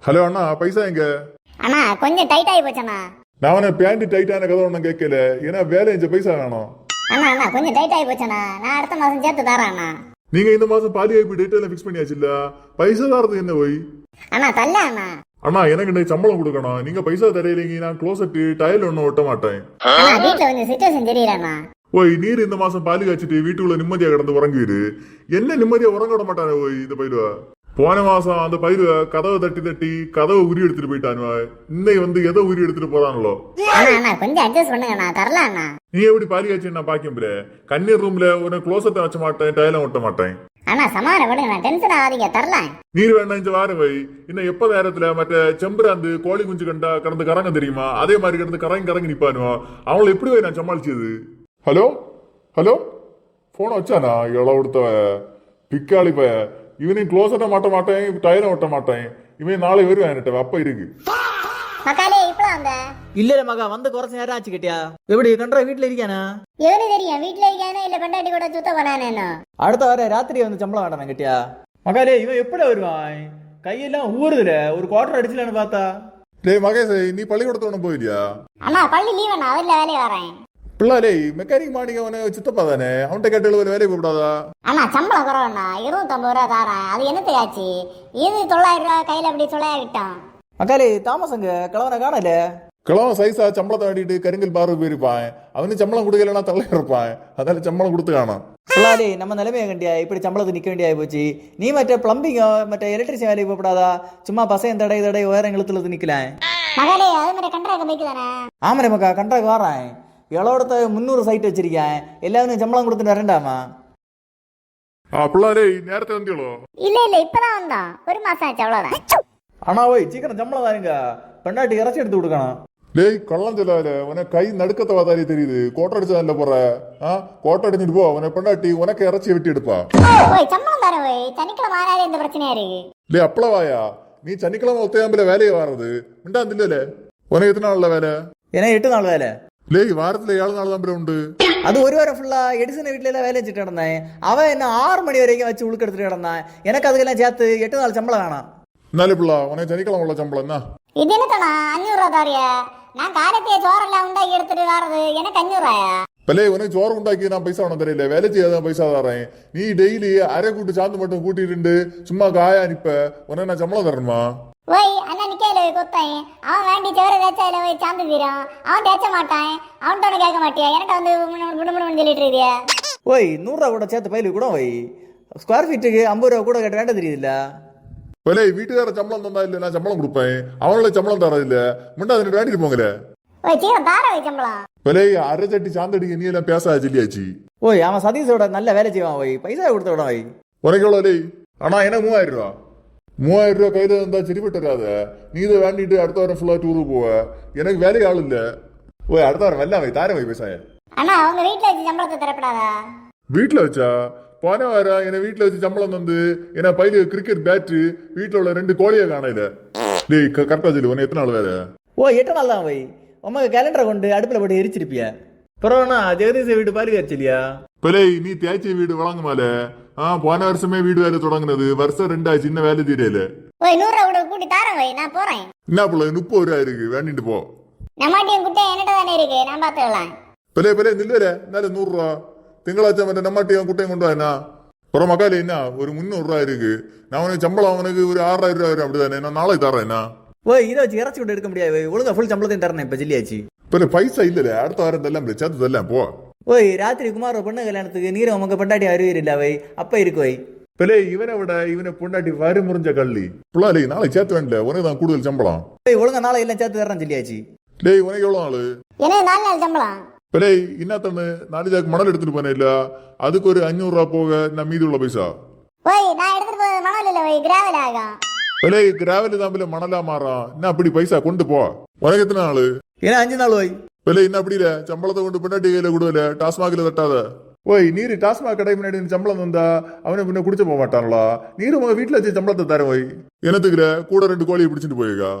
Hello அண்ணா பைசா எங்க? அண்ணா கொஞ்சம் tight ஆகி போச்சண்ணா. நான் அவனை பேண்ட் டைட்டான கதை ஒன்றும் கேட்கல, ஏன்னா வேலை இந்த பைசா வேணும். அண்ணா அண்ணா கொஞ்சம் டைட் ஆகி போச்சண்ணா, நான் அடுத்த மாசம் சேர்த்து தரேன் அண்ணா. நீங்க இந்த மாசம் பாலி ஐபி டேட் எல்லாம் ஃபிக்ஸ் பண்ணியாச்சு இல்ல? பைசா தரது என்ன போய்? அண்ணா தல்ல அண்ணா. அண்ணா எனக்கு இன்னைக்கு சம்பளம் கொடுக்கணும். நீங்க பைசா தரையிலீங்க, நான் க்ளோசெட் டைல் ஒன்றும் ஒட்ட மாட்டேன். அண்ணா வீட்டுல கொஞ்சம் சிச்சுவேஷன் தெரியலண்ணா. ஓய் நீர் இந்த மாசம் பாலி காய்ச்சிட்டு வீட்டுக்குள்ள நிம்மதியா கிடந்து உறங்கிடு. என்ன நிம்மதியா உறங்க விட மாட்டானே ஓய் இந்த பயிலுவ. போன மாசம் அந்த பயிலுவ கதவை தட்டி தட்டி கதவை உரி எடுத்துட்டு போயிட்டானுவ. இன்னைக்கு வந்து எதை உரி எடுத்துட்டு போறானோ. அண்ணா அண்ணா கொஞ்சம் அட்ஜஸ்ட் பண்ணுங்க அண்ணா, தரலாம் அண்ணா. நீ எப்படி பாலி காய்ச்சி நான் பாக்கேன் கண்ணீர் ரூம்ல ஒரு க்ளோசெட் வச்ச மாட்டேன், டைலம் ஒட்ட மாட்டேன். அண்ணா சமாதானம் கொடுங்க, நான் டென்ஷன் ஆகாதீங்க, தரலாம். நீர் வேண்டாம் இந்த வாரம் வை. இன்னும் எப்ப நேரத்துல மற்ற செம்பராந்து கோழி குஞ்சு கண்டா கடந்து கரங்க தெரியுமா, அதே மாதிரி கடந்து கரங்கி கரங்கி நிப்பானுவா. அவளை எப்படி போய் நான் சமாளிச்சது? ஹலோ ஹலோ போன வச்சானா எவ்வளவு கொடுத்தவ பிக்காளி பய. இவனையும் க்ளோசெட்ட மாட்ட மாட்டேன், டைலம் ஒட்ட மாட்டேன். இவன் நாளை வருவேன் என்கிட்ட அப்ப இருக்கு. மக்காலே இப்பலாம் வந்த இல்ல மகா வந்து குறைச்ச நேரம் ஆச்சு கேட்டியா? எப்படி கண்டா வீட்டுல இருக்கானா? எவனு தெரியும் வீட்டுல இருக்கானோ இல்ல பெண்டாட்டி கூட சுத்த பண்ணானேனோ. அடுத்த வார ராத்திரி வந்து சம்பளம் வேண்டாம் கேட்டியா? மகாலே இவன் எப்படி வருவான்? கையெல்லாம் ஊறுதுல, ஒரு குவார்டர் அடிச்சலான்னு பார்த்தா. டேய் மகேஷ், நீ பள்ளிக்கூடத்தோட போயிலியா? அண்ணா பள்ளி லீவ் அண்ணா, அவர்ல வேலையை வரேன். பிள்ளாலே மெக்கானிக் மாடிக்க அவனை சித்தப்பா தானே, அவன்கிட்ட கேட்டு ஒரு வேலையை கூப்பிடாதா? அண்ணா சம்பளம் குறவண்ணா, 250 ரூபா தரேன். அது என்னத்தையாச்சு? இது 900 ரூபா கையில அப்படி சொல்லாகிட்டான். மகாலே தாமசங்க கிழவனை காணல. கிழவன் சைஸா சம்பளத்தை வாட்டிட்டு கருங்கல் பாரு போயிருப்பான். அவனு சம்பளம் கொடுக்கலன்னா தள்ள இருப்பான். அதனால சம்பளம் கொடுத்து காணும். பிள்ளாலே நம்ம நிலைமையை கண்டியா இப்படி சம்பளத்துக்கு நிக்க வேண்டிய போச்சு. நீ மற்ற பிளம்பிங்கோ மற்ற எலக்ட்ரிஷியன் வேலைக்கு போகப்படாதா? சும்மா பசங்க தடை உயரங்களுக்கு நிக்கலாம். மகளே அது மாதிரி கண்ட்ராக்ட் பைக்கு தானே? ஆமாரே மக்கா, கண்ட்ராக்ட் வரேன். எவ்வளோட 300 சைட் வச்சிருக்கேன். எல்லாரும் சம்பளம் கொடுத்துட்டு வரேன்டாமா. பிள்ளாரே நேரத்தை வந்தீங்களோ? இல்ல இல்ல இப்பதான் வந்தான், ஒரு மாசம் ஆச்சு அவ்வளவுதான். ஆனா ஓய் சீக்கிரம் சம்பளம் தாருங்க, பெண்டாட்டி இறச்சி எடுத்து கொடுக்கணும். டேய் கொள்ளம் சொல்லாத, உனக்கு கை நடுக்கத்தை வாதாரி தெரியுது. கோட்டை அடிச்சதான் போற கோட்டை அடிச்சுட்டு போ. உன பெண்டாட்டி உனக்கு இறச்சி வெட்டி எடுப்பா. ஓய் சம்பளம் தரேன் ஓய், சனிக்கிழமை ஆனாலே இந்த பிரச்சனையா இருக்கு. டே அப்பளவாயா, நீ சனிக்கிழமை ஒத்தையாம்பில வேலையை வாரது மிண்டாந்து இல்லல? உனக்கு எத்தனை நாள்ல வேலை? ஏன்னா 8 நாள் வேலை. லேய் வாரத்துல 7 நாள் தான் உண்டு. அது ஒரு வாரம் ஃபுல்லா எடிசன் வீட்டுல எல்லாம் வேலை வச்சுட்டு கிடந்தேன். அவன் என்ன 6 மணி வரைக்கும் வச்சு உழுக்க எடுத்துட்டு கிடந்தான். எனக்கு அதுக்கெல்லாம் சேர்த்து 8 நாள் சம்பளம் வேணாம். நாலு பிள்ளா உனக்கு சனிக்கிழமை உள்ள சம்பளம் தான். இது என்ன தானா 500 ரூபா தாரியா? நான் காரத்தைய சோறெல்லாம் உண்டாக்கி எடுத்துட்டு வர்றது எனக்கு 500 ரூபாயா? பலே உனக்கு சோறு உண்டாக்கி நான் பைசா ஒன்றும் தெரியல, வேலை செய்யாதான் பைசா தரேன். நீ டெய்லி அரை கூட்டு சாந்து மட்டும் கூட்டிட்டு சும்மா காயா நிப்ப, உனக்கு நான் சம்பளம் தரணுமா? ஓய் அண்ணா நிக்கல கொத்தேன். அவன் வேண்டி சேர தேய்ச்சால போய் சாந்து தீரான். அவன் தேய்ச்ச மாட்டான், அவன்கிட்ட ஒன்று கேட்க மாட்டியா? என்கிட்ட வந்து முடுமுடுன்னு சொல்லிட்டு இருக்கியா? ஓய் 100 ரூபா கூட சேர்த்து பயிலுக்கு கூட ஓய் ஸ்கொயர் ஃபீட்டுக்கு 50 ரூபா கூட கேட்ட வேண்டாம் தெரியுதுல்ல? பலே வீட்டுக்கார சம்பளம் தந்தா இல்ல நான் சம்பளம் கொடுப்பேன், அவனால சம்பளம் தரது இல்ல. முண்டா அதுன்னு வேண்டிட்டு போங்களே. ஓய் சீக்கிரம் தார வை சம்பளம். பலே அரை சட்டி சாந்தடிக்க நீ எல்லாம் பேச சொல்லியாச்சு. ஓய் அவன் சதீஷோட நல்ல வேலை செய்வான். ஓய் பைசா கொடுத்த விட ஓய். உனக்கு எவ்வளோ லே? ஆனா எனக்கு 3000 ரூபா. 3000 ரூபா கையில இருந்தா சரிப்பட்டு வராத. நீ இதை வேண்டிட்டு அடுத்த வாரம் ஃபுல்லா டூருக்கு போவ. எனக்கு வேலைக்கு ஆள் இல்ல. ஓய் அடுத்த வாரம் வெள்ளா வை, தார வை பைசாய. அண்ணா அவங்க வீட்டுல வச்சு சம்பளத்தை தரப்படாதா? வீட்டுல வச்சா போன வாரம் என்ன வீட்டுல வச்சு சம்பளம் வந்து என்ன பையில கிரிக்கெட் பேட்டு வீட்டுல உள்ள 2 கோழியை காணையில. டேய் கரெக்டா சொல்லு, உனக்கு எத்தனை நாள் வேலை? ஓ 8 நாள் தான் ஓய். உமக்கு கேலண்டரை கொண்டு அடுப்பில் போட்டு எரிச்சிருப்பிய. பரவாயில்ல ஜெகதீஷ் வீட்டு பாலி வச்சிலியா? பலே நீ தேய்ச்சி வீடு வழங்குமால. போன வருஷமே வீடு வேலை தொடங்குனது, வருஷம் 2 ஆச்சு, இன்னும் வேலை தெரியல. ஓய் 100 ரூபா கூட கூட்டி தாரேன் ஓய், நான் போறேன். என்ன பிள்ளை 30 ரூபா இருக்கு, வேண்டிட்டு போ. நம்மாட்டியும் குட்டை என்கிட்ட தானே இருக்கு, நான் பாத்துக்கலாம். பலே பலே நில்லுற എന്നാലും 100 ரூபா திங்களாச்சா மറ്റേ நம்மாட்டியும் குட்டையும் கொண்டு வானா. புற மக்கால என்ன ஒரு 300 ரூபா இருக்கு. நான் உனக்கு சம்பளம் அவனுக்கு ஒரு 6000 ரூபா வரும், அப்படிதானே? நான் நாளைக்கு தரேன். என்ன ஓய் இதை வச்சு இறச்சி கொண்டு எடுக்க முடியாது. ஒழுங்கா ஃபுல் சம்பளத்தையும் தரேன் இப்ப சொல்லியாச்சு. பலே பைசா இல்ல, அடுத்த வாரம் தரலாம், சேர்த்து தரலாம் போ. ஓய் ராத்திரி குமார பொண்ணு கல்யாணத்துக்கு நீரை உமக்கு பெண்டாட்டி அறிவீர் இல்ல வை அப்ப இருக்கு வை. பலே இவனை விட இவனை பொண்டாட்டி வரி முறிஞ்ச கள்ளி. பிள்ளாலே நாளைக்கு சேர்த்து வேண்டல, உனக்கு தான் கூடுதல் சம்பளம். ஒழுங்கா நாளை எல்லாம் சேர்த்து தரேன் சொல்லியாச்சு. டேய் உனக்கு எவ்வளவு நாள்? எனக்கு 4 நாள் சம்பளம். பலே இன்னத்தன்னு 4 ஜாக்கு மணல் எடுத்துட்டு போனேன் இல்ல, அதுக்கு ஒரு 500 ரூபா போக நான் மீதி உள்ள பைசா. ஓய் நான் எடுத்துட்டு போய் மணல் இல்ல ஓய், கிராவல் ஆகும். பலே கிராவல் தான் பிள்ளை மணலா மாறான். என்ன அப்படி பைசா கொண்டு போ. உனக்கு எத்தனை நாள்? ஏன்னா 5 நாள் ஓய். பலே என்ன அப்படி இல்ல, சம்பளத்தை கொண்டு பொண்டாட்டி கையில கொடுவல, டாஸ்மாக்ல தட்டாத. ஓய் நீரு டாஸ்மாக் கடை முன்னாடி சம்பளம் வந்தா அவனை பின்ன குடிச்ச போக மாட்டான்ல. நீரு உங்க வீட்டுல வச்சு சம்பளத்தை தர. ஓய் என்னத்துக்குற கூட 2 கோழியை பிடிச்சிட்டு போயிருக்கா.